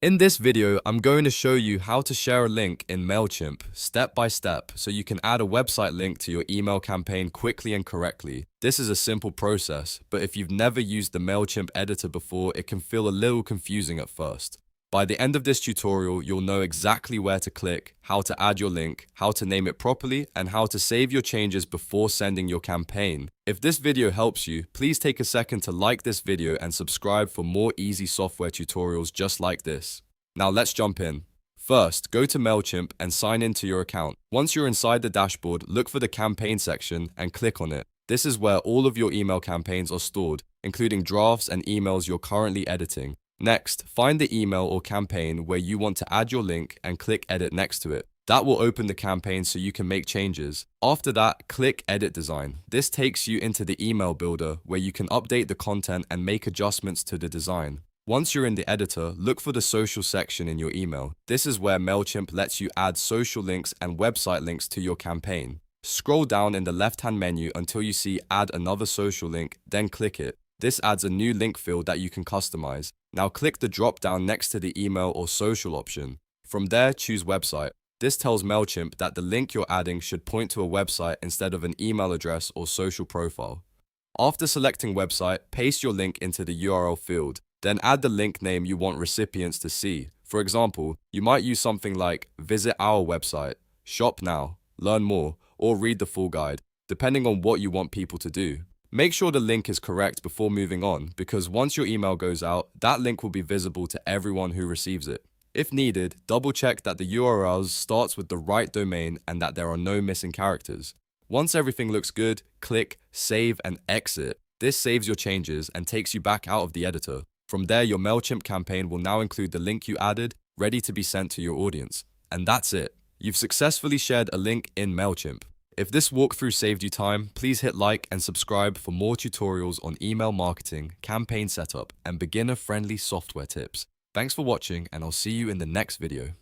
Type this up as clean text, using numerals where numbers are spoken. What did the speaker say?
In this video, I'm going to show you how to share a link in Mailchimp step by step so you can add a website link to your email campaign quickly and correctly. This is a simple process, but if you've never used the Mailchimp editor before, it can feel a little confusing at first. By the end of this tutorial, you'll know exactly where to click, how to add your link, how to name it properly, and how to save your changes before sending your campaign. If this video helps you, please take a second to like this video and subscribe for more easy software tutorials just like this. Now let's jump in. First, go to Mailchimp and sign into your account. Once you're inside the dashboard, look for the campaign section and click on it. This is where all of your email campaigns are stored, including drafts and emails you're currently editing. Next, find the email or campaign where you want to add your link and click Edit next to it. That will open the campaign so you can make changes. After that, click Edit Design. This takes you into the email builder where you can update the content and make adjustments to the design. Once you're in the editor, look for the social section in your email. This is where Mailchimp lets you add social links and website links to your campaign. Scroll down in the left-hand menu until you see Add another social link, then click it. This adds a new link field that you can customize. Now click the drop-down next to the email or social option. From there, choose website. This tells Mailchimp that the link you're adding should point to a website instead of an email address or social profile. After selecting website, paste your link into the URL field. Then add the link name you want recipients to see. For example, you might use something like visit our website, shop now, learn more, or read the full guide, depending on what you want people to do. Make sure the link is correct before moving on, because once your email goes out, that link will be visible to everyone who receives it. If needed, double check that the URL starts with the right domain and that there are no missing characters. Once everything looks good, click Save and Exit. This saves your changes and takes you back out of the editor. From there, your Mailchimp campaign will now include the link you added, ready to be sent to your audience. And that's it. You've successfully shared a link in Mailchimp. If this walkthrough saved you time, please hit like and subscribe for more tutorials on email marketing, campaign setup, and beginner-friendly software tips. Thanks for watching, and I'll see you in the next video.